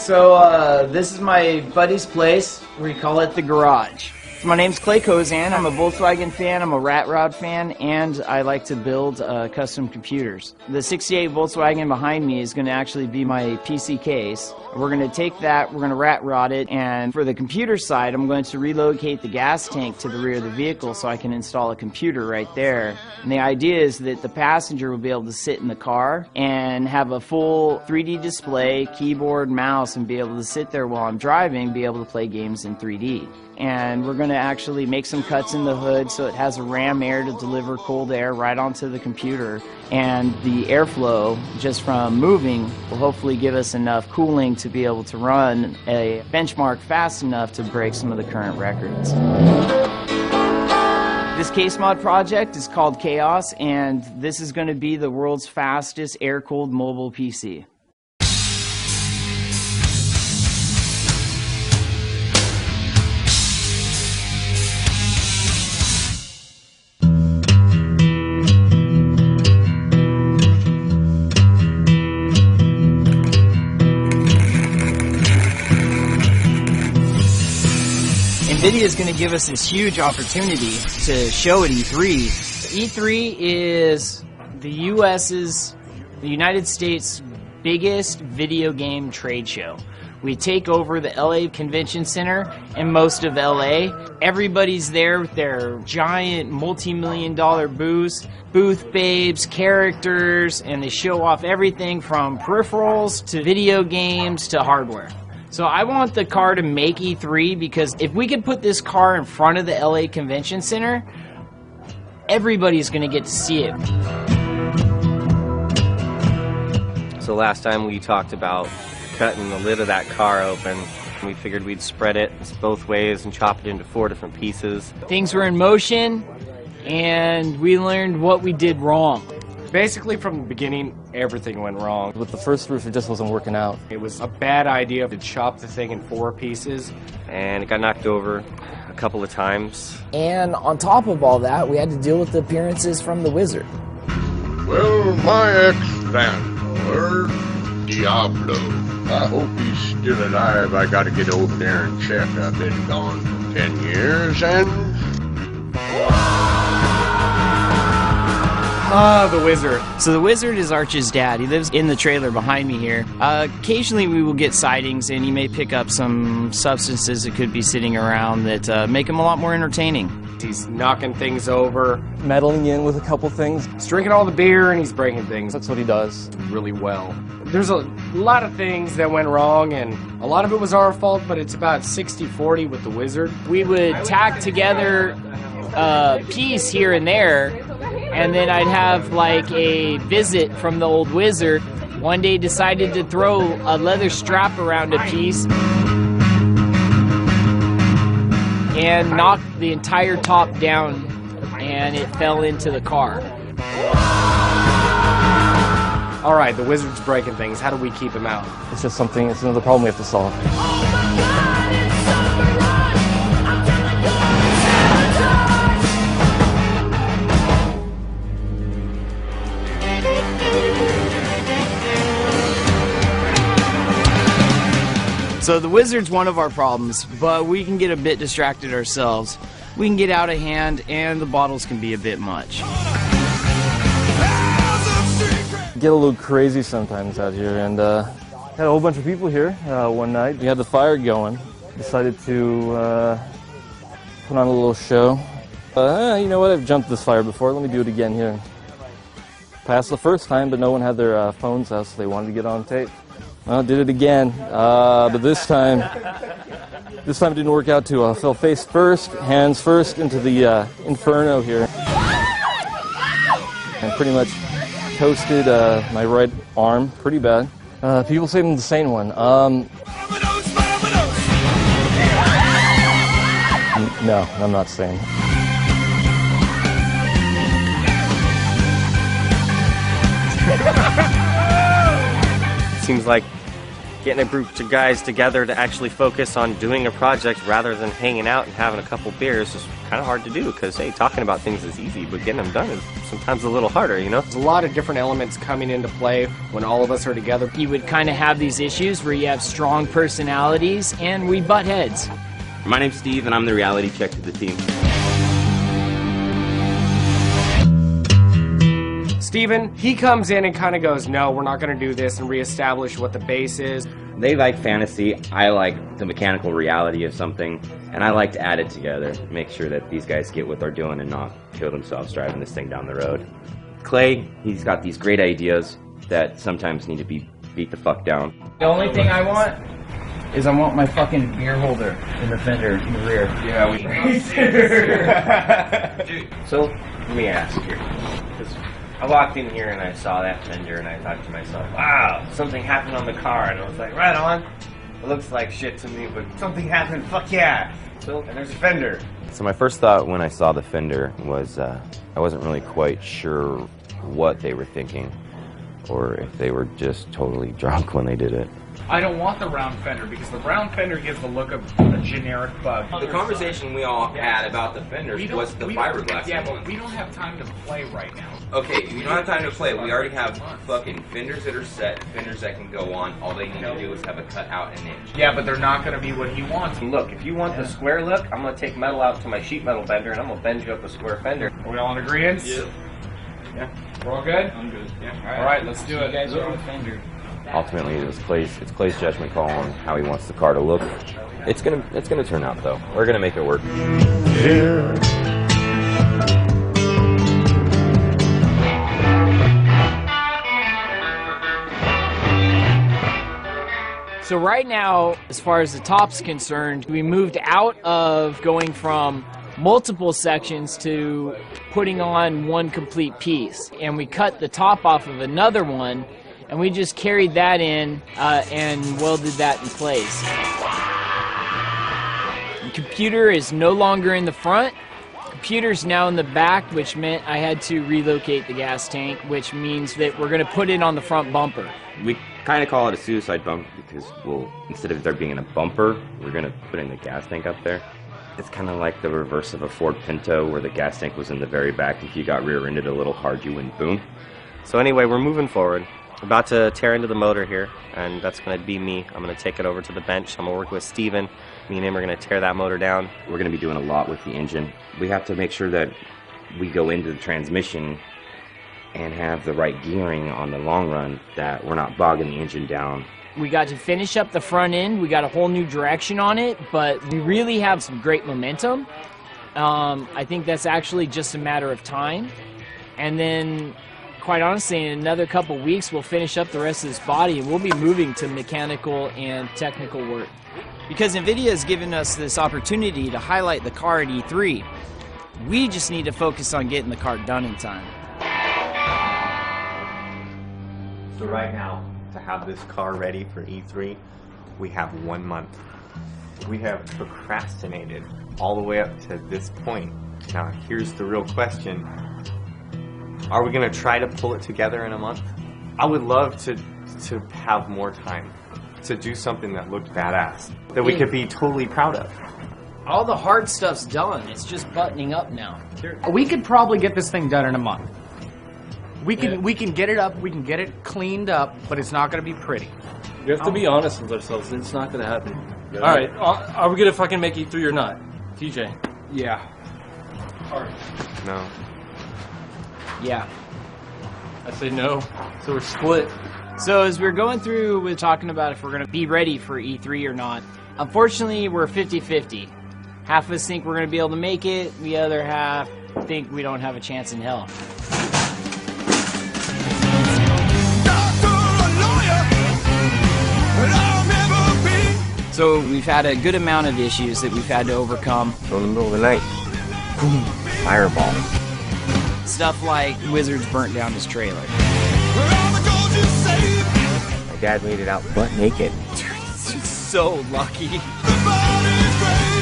So this is my buddy's place. We call it the garage. So my name's Clay Kozan. I'm a Volkswagen fan, I'm a Rat Rod fan, and I like to build custom computers. The 68 Volkswagen behind me is going to actually be my PC case. We're going to take that, we're going to rat rod it, and for the computer side, I'm going to relocate the gas tank to the rear of the vehicle so I can install a computer right there. And the idea is that the passenger will be able to sit in the car and have a full 3D display, keyboard, mouse, and be able to sit there while I'm driving, be able to play games in 3D. And we're going to actually make some cuts in the hood so it has a ram air to deliver cold air right onto the computer. And the airflow, just from moving, will hopefully give us enough cooling to be able to run a benchmark fast enough to break some of the current records. This case mod project is called Chaos, and this is going to be the world's fastest air-cooled mobile PC. NVIDIA is going to give us this huge opportunity to show at E3. E3 is the United States' biggest video game trade show. We take over the LA Convention Center and most of LA. Everybody's there with their giant multi-million-dollar booth babes, characters, and they show off everything from peripherals to video games to hardware. So I want the car to make E3 because if we could put this car in front of the LA Convention Center, everybody's going to get to see it. So last time we talked about cutting the lid of that car open. We figured we'd spread it both ways and chop it into 4 different pieces. Things were in motion and we learned what we did wrong. Basically, from the beginning, everything went wrong. With the first roof, it just wasn't working out. It was a bad idea to chop the thing in 4 pieces. And it got knocked over a couple of times. And on top of all that, we had to deal with the appearances from the Wizard. Well, my ex-landlord, Diablo. I hope he's still alive. I gotta get over there and check. I've been gone for 10 years and... The Wizard. So the Wizard is Arch's dad. He lives in the trailer behind me here. Occasionally we will get sightings and he may pick up some substances that could be sitting around that make him a lot more entertaining. He's knocking things over. Meddling in with a couple things. He's drinking all the beer and he's breaking things. That's what he does. Really well. There's a lot of things that went wrong and a lot of it was our fault, but it's about 60-40 with the Wizard. We would tack together a piece here and there, and then I'd have like a visit from the old Wizard. One day decided to throw a leather strap around a piece and knocked the entire top down and it fell into the car. All right, the Wizard's breaking things. How do we keep him out? It's just something, it's another problem we have to solve. So the Wizard's one of our problems, but we can get a bit distracted ourselves. We can get out of hand and the bottles can be a bit much. Get a little crazy sometimes out here, and had a whole bunch of people here one night. We had the fire going. Decided to put on a little show. You know what, I've jumped this fire before, let me do it again here. Passed the first time, but no one had their phones out, so they wanted to get on tape. Well, did it again, but this time it didn't work out too well. I fell face first, hands first into the inferno here. And pretty much toasted my right arm pretty bad. People say I'm the sane one. No, I'm not sane. Seems like getting a group of guys together to actually focus on doing a project rather than hanging out and having a couple beers is kind of hard to do because, hey, talking about things is easy, but getting them done is sometimes a little harder, you know? There's a lot of different elements coming into play when all of us are together. You would kind of have these issues where you have strong personalities and we butt heads. My name's Steve, and I'm the reality check to the team. Steven, he comes in and kind of goes, no, we're not going to do this, and reestablish what the base is. They like fantasy, I like the mechanical reality of something, and I like to add it together, make sure that these guys get what they're doing and not kill themselves driving this thing down the road. Clay, he's got these great ideas that sometimes need to be beat the fuck down. The only thing I want is I want my fucking beer holder in the fender in the rear. Yeah, So, let me ask here. 'Cause I walked in here and I saw that fender and I thought to myself, wow, something happened on the car. And I was like, right on. It looks like shit to me, but something happened, fuck yeah. So, and there's a fender. So my first thought when I saw the fender was I wasn't really quite sure what they were thinking, or if they were just totally drunk when they did it. I don't want the round fender because the round fender gives the look of a generic bug. The conversation we all had about the fenders was the fiberglass Yeah, one. but we don't have time to play right now. Okay, we don't have time to play. We already have fucking fenders that are set, fenders that can go on. All they need to do is have a cut out an inch. Yeah, but they're not going to be what he wants. And look, if you want the square look, I'm going to take metal out to my sheet metal bender and I'm going to bend you up a square fender. Are we all in agreement? Yeah. Yeah. We're all good? I'm good. Yeah. All right, let's do it. You guys are on the fender. Ultimately, it's Clay's judgment call on how he wants the car to look. It's gonna turn out though. We're gonna make it work. So right now, as far as the top's concerned, we moved out of going from multiple sections to putting on one complete piece. And we cut the top off of another one, and we just carried that in and welded that in place. The computer is no longer in the front. Computer's now in the back, which meant I had to relocate the gas tank, which means that we're going to put it on the front bumper. We kind of call it a suicide bump because instead of there being a bumper, we're gonna put in the gas tank up there. It's kind of like the reverse of a Ford Pinto, where the gas tank was in the very back. If you got rear-ended a little hard, you went boom. So anyway, we're moving forward. About to tear into the motor here, and that's going to be me. I'm going to take it over to the bench. I'm going to work with Steven. Me and him are going to tear that motor down. We're gonna be doing a lot with the engine. We have to make sure that we go into the transmission and have the right gearing on the long run, that we're not bogging the engine down. We got to finish up the front end. We got a whole new direction on it, but we really have some great momentum. I think that's actually just a matter of time. And then, quite honestly, in another couple weeks, we'll finish up the rest of this body and we'll be moving to mechanical and technical work. Because NVIDIA has given us this opportunity to highlight the car at E3. We just need to focus on getting the car done in time. So right now, to have this car ready for E3, we have 1 month. We have procrastinated all the way up to this point. Now, here's the real question. Are we gonna try to pull it together in a month? I would love to have more time to do something that looked badass, that we could be totally proud of. All the hard stuff's done. It's just buttoning up now. We could probably get this thing done in a month. We can get it up, we can get it cleaned up, but it's not going to be pretty. We have to be honest with ourselves. It's not going to happen. All right, are we going to fucking make E3 or not? TJ. Yeah. No. Yeah. I say no. So we're split. So as we're going through with talking about if we're going to be ready for E3 or not, unfortunately we're 50-50. Half of us think we're going to be able to make it, the other half think we don't have a chance in hell. So we've had a good amount of issues that we've had to overcome. So in the middle of the night, boom, fireball. Stuff like Wizards burnt down his trailer. My dad made it out butt naked. Dude, he's so lucky. The body's great.